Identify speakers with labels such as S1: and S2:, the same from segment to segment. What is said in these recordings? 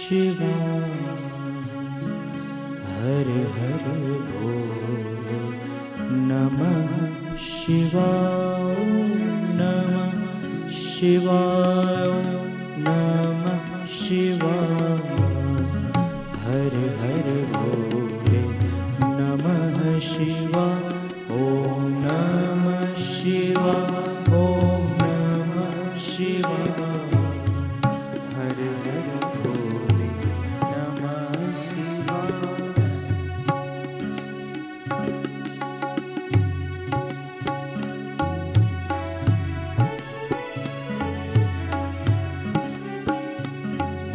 S1: शिवाय। हर हर भोले नमः शिवाय। नमः शिवाय। नमः शिवाय। हर हर भोले नमः शिवाय। ओम नमः शिवाय। ओम नमः शिवाय। हर हर भोले नमः शिवाय।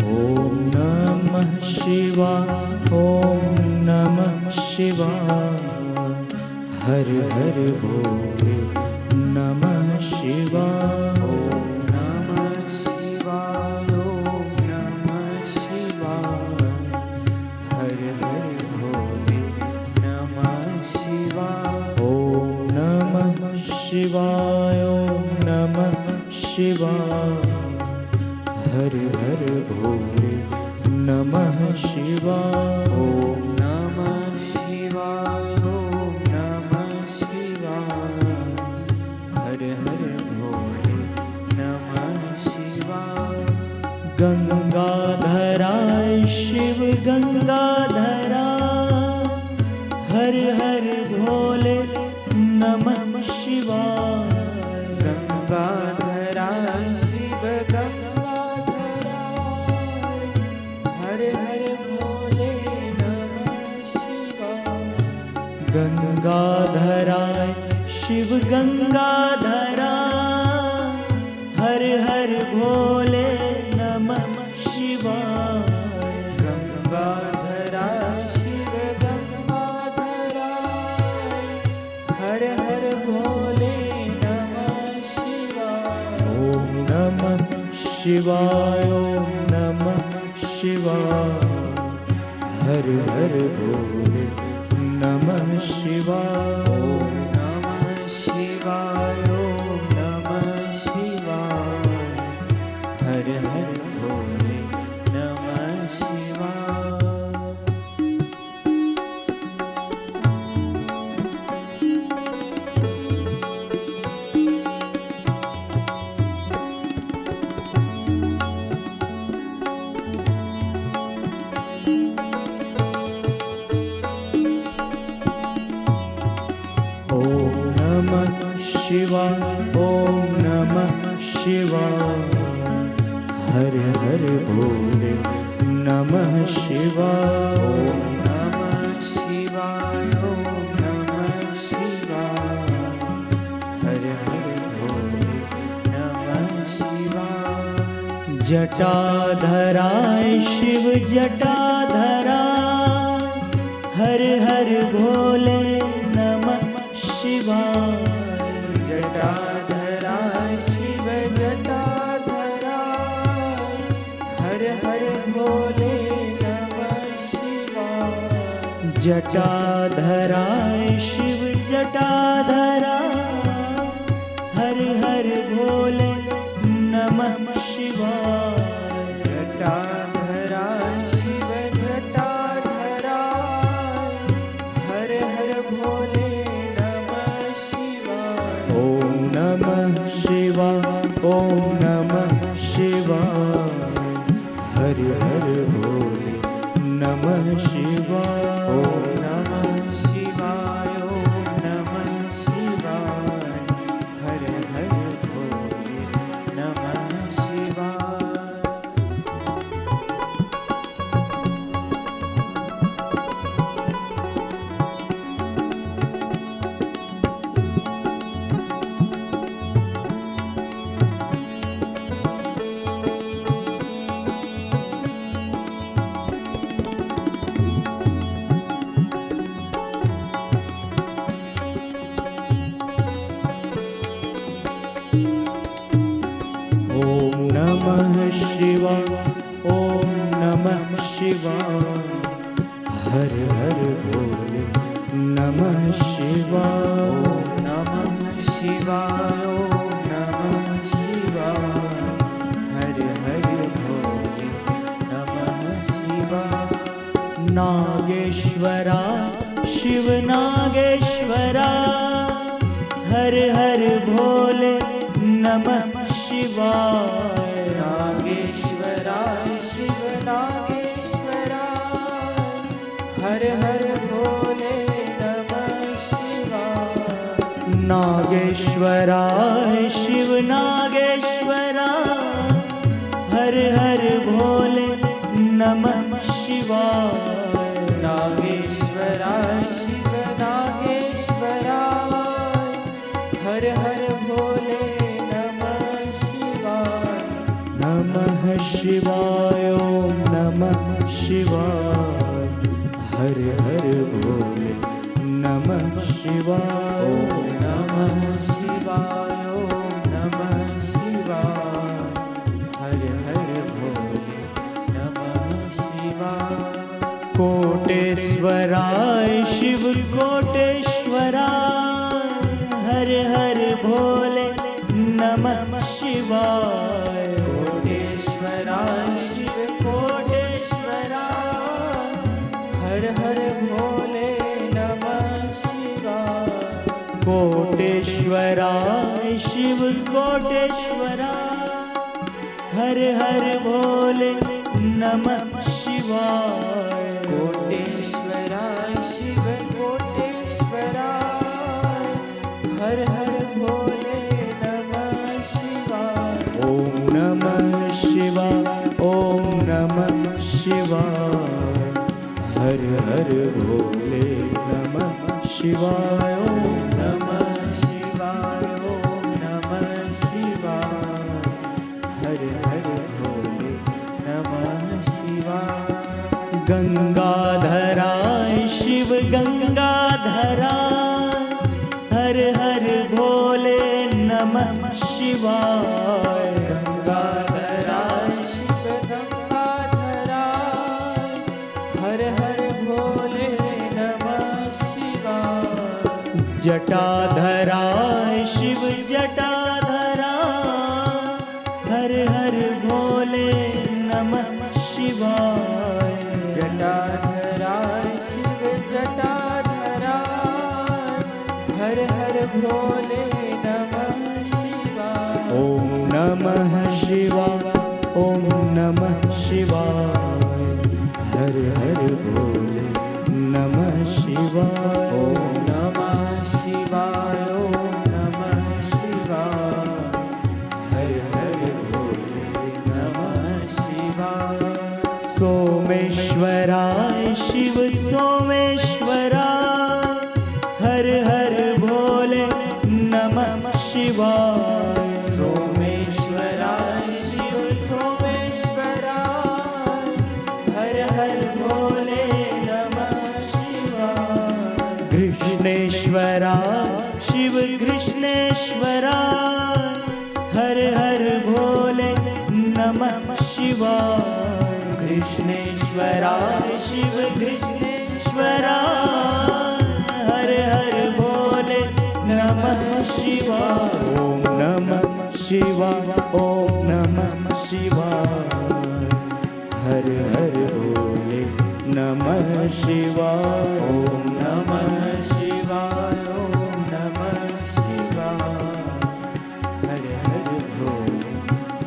S1: ओम नमः शिवाय। ओम नमः शिवाय। हर हर भोले नमः शिवाय। ओम नमः शिवाय। ओम नमः शिवाय। हर हर भोले नमः शिवाय। ओम नमः शिवाय। ओम नमः शिवाय। हर हर भोले नमः शिवाय। ओम नमः शिवाय। ओम नमः शिवाय। हर हर भोले नमः शिवाय। गंगाधराय शिव गंगाधराय। हर हर भोले नमः शिवाय। गंगाधराय शिव गंगाधराय। हर हर भोले नमः शिवाय। गंगाधराय शिव गंगाधराय। हर हर भोले नमः शिवाय। गंगाधराय शिव गंगाधराय। हर हर भोले नमः शिवाय। ओम नमः शिवाय। ओम नमः शिवाय। हर हर भोले नमः शिवाय। ओम नमः शिवाय। ओम नमः शिवाय। हर हर भोले नमः शिवाय। ओम नमः शिवाय। ओम नमः शिवाय। हर हर भोले नमः शिवाय। ओम नमः शिवाय। ओम नमः शिवाय। हर हर भोले नमः शिवाय। जटाधराय शिव जटाधराय। हर हर भोले नमः शिवाय। जटाधराय शिव जटाधराय। हर हर भोले नमः शिवाय। जटाधराय शिव जटाधराय। हर हर भोले नमः शिवाय। जटाधराय शिव जटाधराय। हर हर भोले नमः शिवाय। ओम नमः शिवाय। ओम नमः शिवाय। हर हर भोले नमः शिवाय। ओम नमः शिवाय। ओम नमः शिवाय। हर हर भोले नमः शिवाय। ओम नमः शिवाय। ओम नमः शिवाय। हर हर भोले नमः शिवाय। ओम नमः शिवाय। ओम नमः शिवाय। हर हर भोले नमः नागेश्वरा शिव नागेश्वरा हर हर भोले नमः शिवाय।
S2: नागेश्वरा शिव नागेश्वरा हर हर भोले नमः शिवाय।
S1: नागेश्वरा शिव नागेश्वरा हर हर भोले नमः शिवाय।
S2: नागेश्वरा शिव नागेश्वरा हर हर भोले नमः शिवाय।
S1: नमः शिवाय ओम नमः शिवाय हर हर भोले नमः शिवाय।
S2: ओम नमः शिवाय ओम नमः शिवाय हर हर भोले नमः शिवाय।
S1: कोटेश्वराय शिव कोटेश्वराय हर हर भोले नमः शिवाय।
S2: कोटेश्वराय शिव कोटेश्वराय हर हर भोले नमः शिवाय।
S1: कोटेश्वराय शिव कोटेश्वराय हर हर भोले नमः शिवाय।
S2: कोटेश्वराय शिव कोटेश्वराय हर हर भोले नमः शिवाय।
S1: ओम नमः शिवाय ओम नमः शिवाय हर हर भोले नमः शिवाय। ओम
S2: नमः शिवाय ओम नमः शिवाय हर हर भोले नमः शिवाय।
S1: गंगाधराय शिव गंगाधरा हर हर भोले नमः शिवाय।
S2: गंगाधराय शिव गंगाधराय हर हर भोले नमः शिवाय।
S1: जटाधराय शिव जटाधरा हर हर भोले नमः शिवाय।
S2: जटाधराय शिव जटाधराय हर हर भोले नमः शिवाय।
S1: ओम नमः शिवाय ओम नमः शिवाय हर हर भोले नमः शिवाय।
S2: ओम नमः शिवाय ओम नमः शिवाय हर हर भोले नमः शिवाय।
S1: सोमेश्वराय शिव सोमेश्वरा हर हर भोले नमः शिवाय।
S2: सोमेश्वराय शिव सोमेश्वराय हर हर भोले नमः शिवाय।
S1: कृष्णेश्वराय शिव कृष्णेश्वरा हर हर भोले नमः शिवाय। कृष्णेश्वराय शिव कृष्णेश्वरा हर हर भोले नमः शिवाय। ओम नमः शिवाय ओम नमः शिवाय हर हर भोले नमः शिवाय।
S2: ओम नमः शिवाय ओम नमः शिवाय हर हर भोले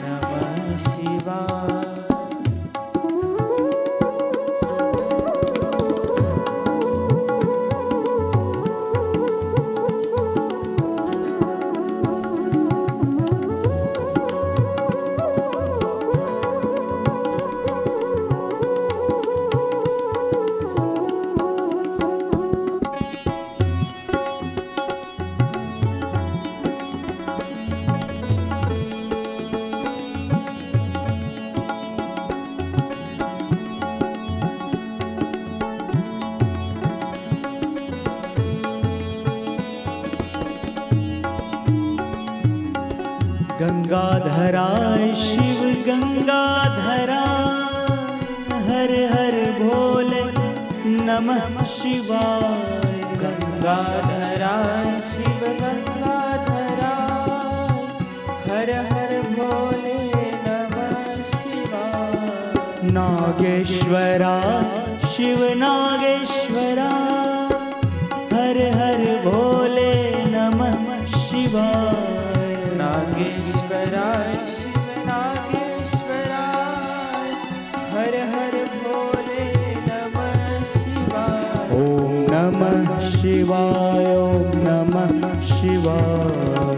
S2: नमः शिवाय।
S1: गंगाधराय शिव गंगाधरा हर हर भोले नमः शिवाय।
S2: गंगाधराय शिव गंगाधराय हर हर भोले नमः शिवाय।
S1: नागेश्वरा शिव नागेश्वरा हर हर भोले नमः शिवाय।
S2: नागेश्वराय शिव नागेश्वराय हर हर भोले नमः शिवाय।
S1: ओम नमः शिवाय ओम नमः शिवाय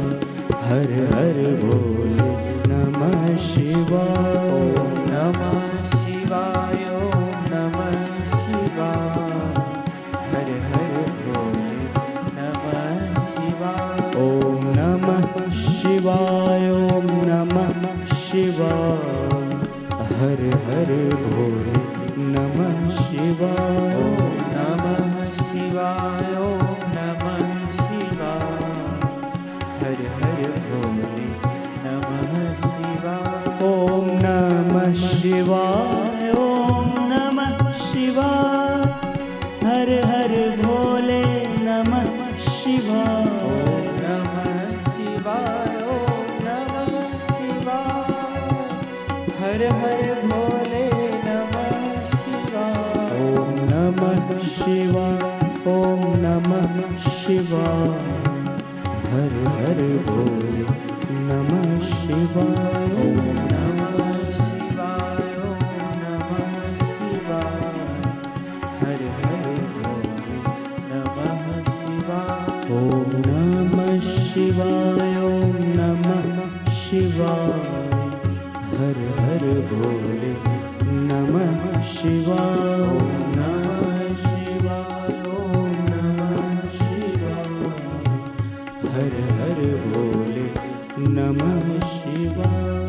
S1: हर हर भोले नमः शिवाय।
S2: ओम नमः शिवाय ओम नमः शिवाय हर हर भोले नमः शिवाय।
S1: ओम नमः शिवाय ओम नमः शिवाय हर हर भोले नमः शिवाय।
S2: ओम नमः शिवाय ओम नमः शिवाय हर हर भोले नमः शिवाय।
S1: ओम नमः शिवाय ओम नमः शिवाय हर हर भोले नमः शिवाय।
S2: ओम नमः शिवाय ओम नमः शिवाय हर हर भोले नमः शिवाय।
S1: ओम नमः शिवाय ओम नमः शिवाय हर हर भोले नमः शिवाय।
S2: ओम नमः शिवाय ओम नमः शिवाय हर हर भोले नमः शिवाय।
S1: ओम नमः शिवाय ओम नमः शिवाय हर हर भोले नमः शिवाय।
S2: ओम नमः शिवाय ओम नमः शिवाय
S1: हर हर भोले नमः शिवाय।